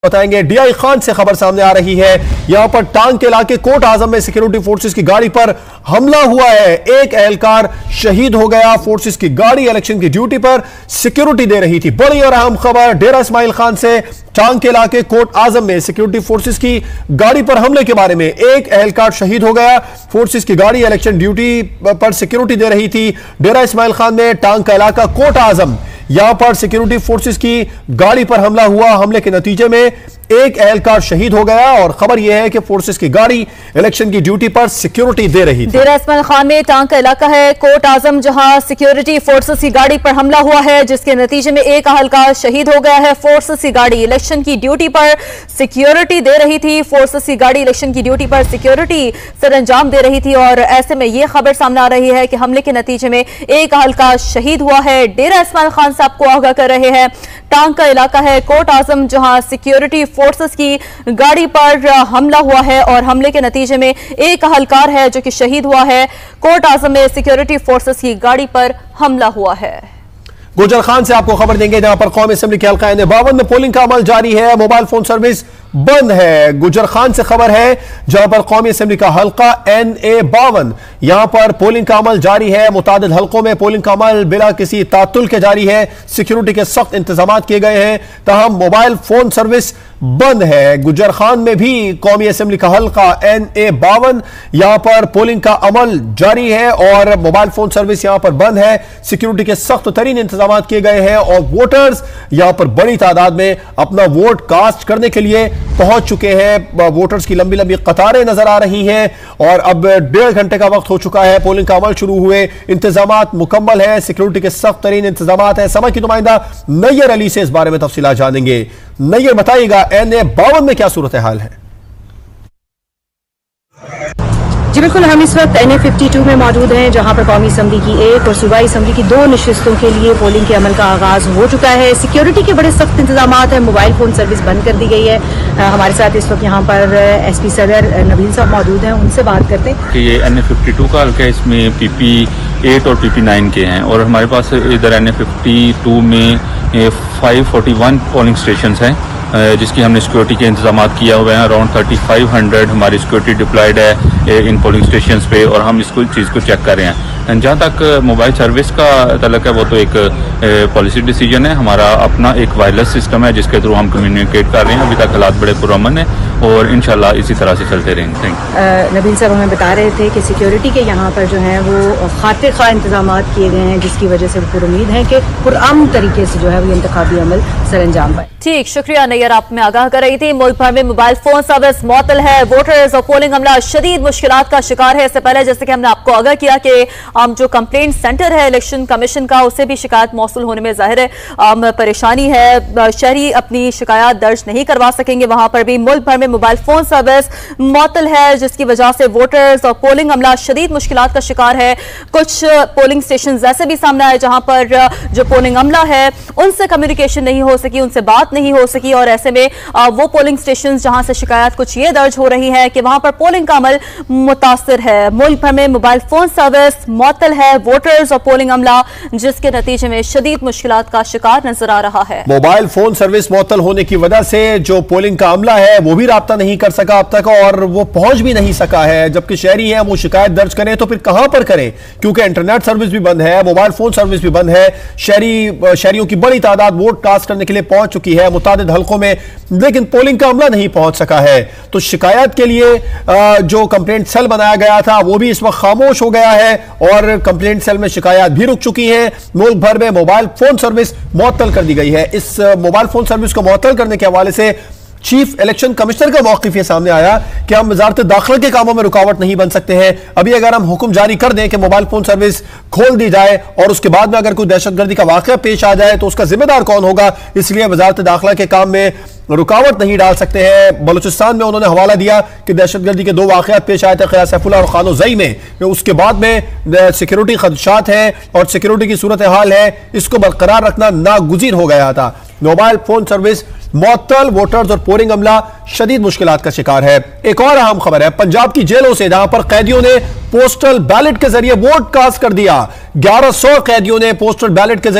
बताएंगे। डीआई खान से खबर सामने आ रही है, यहां पर टांग के इलाके कोट आजम में सिक्योरिटी फोर्सेस की गाड़ी पर हमला हुआ है। एक एहलकार शहीद हो गया। फोर्सेस की गाड़ी इलेक्शन की ड्यूटी पर सिक्योरिटी दे रही थी। बड़ी और अहम खबर डेरा इस्माइल खान से, टांग के इलाके कोट आजम में सिक्योरिटी फोर्सेस की गाड़ी पर हमले के बारे में। एक एहलकार शहीद हो गया। फोर्सेस की गाड़ी इलेक्शन ड्यूटी पर सिक्योरिटी दे रही थी। डेरा इस्माइल खान में टांग का इलाका कोट आजम, यहां पर सिक्योरिटी फोर्सेस की गाड़ी पर हमला हुआ। हमले के नतीजे में एक एहलकार शहीद हो गया और खबर यह है कि फोर्सेस की गाड़ी इलेक्शन की ड्यूटी पर सिक्योरिटी दे रही थी। डेरा इस्माइल खान में टांग का इलाका है कोट आजम, जहां सिक्योरिटी फोर्सेस की गाड़ी पर हमला हुआ है, जिसके नतीजे में एक एहलकार शहीद हो गया है। फोर्सेस की गाड़ी इलेक्शन की ड्यूटी पर सिक्योरिटी दे रही थी। फोर्सेस की गाड़ी इलेक्शन की ड्यूटी पर सिक्योरिटी सर अंजाम दे रही थी और ऐसे में यह खबर सामने आ रही है कि हमले के नतीजे में एक एहलकार शहीद हुआ है। डेरा इस्माइल खान से आपको आगाह कर रहे हैं। टांग का इलाका है कोट आजम, जहां सिक्योरिटी फोर्सेस की गाड़ी पर हमला हुआ है और हमले के नतीजे में एक एहलकार है जो कि शहीद हुआ है। कोट आजम में सिक्योरिटी फोर्सेस की गाड़ी पर हमला हुआ है। गुजर खान से आपको खबर देंगे, जहां पर कौमी असेंबली के हल्का NA-52 में पोलिंग का अमल जारी है। मोबाइल फोन सर्विस बंद है। गुजर खान से खबर है, जहां पर कौमी असेंबली का हल्का NA-52, यहां पर पोलिंग का अमल जारी है। मुतादिद हल्कों में पोलिंग का अमल बिला किसी तातुल के जारी है। सिक्योरिटी के सख्त इंतजाम किए गए हैं, तहम मोबाइल फोन सर्विस बंद है। गुजर खान में भी कौमी असेंबली का हल्का NA-52, यहां पर पोलिंग का अमल जारी है और मोबाइल फोन सर्विस यहां पर बंद है। सिक्योरिटी के सख्त तरीन इंतजाम किए गए हैं और वोटर्स यहां पर बड़ी तादाद में अपना वोट कास्ट करने के लिए पहुंच चुके हैं। वोटर्स की लंबी लंबी कतारें नजर आ रही हैं और अब 1.5 घंटे का वक्त हो चुका है पोलिंग का अमल शुरू हुए। इंतजामात मुकम्मल है, सिक्योरिटी के सख्त तरीन इंतजामात है। समय की नुमाइंदा नैयर अली से इस बारे में तफसीलात जानेंगे। नैयर, बताइएगा NA-52 में क्या सूरत हाल है? जी बिल्कुल, हम इस वक्त NA-52 में मौजूद हैं, जहां पर कौमी असेंबली की एक और सूबाई असेंबली की 2 नशिस्तों के लिए पोलिंग के अमल का आगाज हो चुका है। सिक्योरिटी के बड़े सख्त इंतजाम हैं। मोबाइल फोन सर्विस बंद कर दी गई है। हमारे साथ इस वक्त यहाँ पर SP सदर नबील साहब मौजूद हैं, उनसे बात करते हैं कि ये NA-52 का हल्का है, इसमें PP8 और PP9 के हैं और हमारे पास इधर NA-52 में 541 पोलिंग स्टेशन हैं, जिसकी हमने सिक्योरिटी के इंतजाम किया हुए हैं। अराउंड 3500 हमारी सिक्योरिटी डिप्लॉयड है इन पोलिंग स्टेशंस पे और हम इसको चीज़ को चेक कर रहे हैं। जहाँ तक मोबाइल सर्विस का तल्लुक है, वो तो एक पॉलिसी डिसीजन है। हमारा अपना एक वायरलेस सिस्टम है जिसके थ्रू हम कम्युनिकेट कर रहे हैं। अभी तक हालात बड़े पुरअमन है और इंशाल्लाह इसी तरह से चलते रहेंगे। थैंक नबील साहब हमें बता रहे थे कि सिक्योरिटी के यहाँ पर जो है वो खातिर खा इंतजाम किए गए हैं, जिसकी वजह से पुरुमीद है कि पुरअमन तरीके से जो है वो इंतखाबी अमल सर अंजाम पाए। ठीक, शुक्रिया नैयर, आप में आगाह कर रही थी। मुल्क भर में मोबाइल फोन सर्विस मुअत्तल है। वोटर्स और पोलिंग अमला शदीद मुश्किलात का शिकार है। इससे पहले जैसे कि हमने आपको आगाह किया कि जो कंप्लेंट सेंटर है इलेक्शन कमीशन का, उससे भी शिकायत मौसूल होने में जाहिर है परेशानी है। शहरी अपनी शिकायत दर्ज नहीं करवा सकेंगे। वहां पर भी मुल्क भर में मोबाइल फोन सर्विस मुअत्तल है, जिसकी वजह से वोटर्स और पोलिंग अमला शदीद मुश्किलात का शिकार है। कुछ पोलिंग स्टेशन ऐसे भी सामने आए जहां पर जो पोलिंग अमला है उनसे कम्युनिकेशन नहीं हो सकी, उनसे बात नहीं हो सकी और ऐसे में वो पोलिंग स्टेशन जहां से शिकायत कुछ ये दर्ज हो रही है कि वहां पर पोलिंग का अमल मुतासिर है। मुल्क भर में मोबाइल फोन सर्विस मुअत्तल है। वोटर्स और पोलिंग अमला जिसके नतीजे में शदीद मुश्किलात का शिकार नजर आ रहा है। मोबाइल फोन सर्विस मुअत्तल होने की वजह से जो पोलिंग का अमला है वो भी राब्ता नहीं कर सका अब तक और वो पहुंच भी नहीं सका है। जबकि शहरी है वो शिकायत दर्ज करें तो फिर कहां पर करें, क्योंकि इंटरनेट सर्विस भी बंद है, मोबाइल फोन सर्विस भी बंद है। शहरियों की बड़ी तादाद वोट कास्ट करने के लिए पहुंच चुकी है मुतादिद हल्कों में, लेकिन पोलिंग का अमला नहीं पहुंच सका है। तो शिकायत के लिए जो कंप्लेंट सेल बनाया गया था वो भी इस वक्त खामोश हो गया है और कंप्लेंट सेल में शिकायत भी रुक चुकी है। मुल्क भर में मोबाइल फोन सर्विस मुअत्तल कर दी गई है। इस मोबाइल फोन सर्विस को मुअत्तल करने के हवाले से चीफ इलेक्शन कमिश्नर का मौक़िफ़ ये सामने आया कि हम वज़ारत दाखिला के कामों में रुकावट नहीं बन सकते हैं। अभी अगर हम हुक्म जारी कर दें कि मोबाइल फोन सर्विस खोल दी जाए और उसके बाद में अगर कोई दहशतगर्दी का वाक़या पेश आ जाए तो उसका जिम्मेदार कौन होगा, इसलिए वज़ारत दाखिला के काम में रुकावट नहीं डाल सकते हैं। बलूचिस्तान में उन्होंने हवाला दिया कि दहशतगर्दी के 2 वाक़यात पेश आए थे, क़िया सैफुल्लाह और खानोज़ई में। उसके बाद में सिक्योरिटी खदशात हैं और सिक्योरिटी की सूरत हाल है, इसको बरकरार रखना नागुज़ीर हो गया था। मोबाइल फोन सर्विस मुअत्तल, वोटर्स और पोलिंग अमला शदीद मुश्किलात का शिकार है। एक और अहम खबर है पंजाब की जेलों से, जहां पर कैदियों ने पोस्टल बैलेट के जरिए वोट कास्ट कर दिया। 1100 कैदियों ने पोस्टल बैलेट के जरिए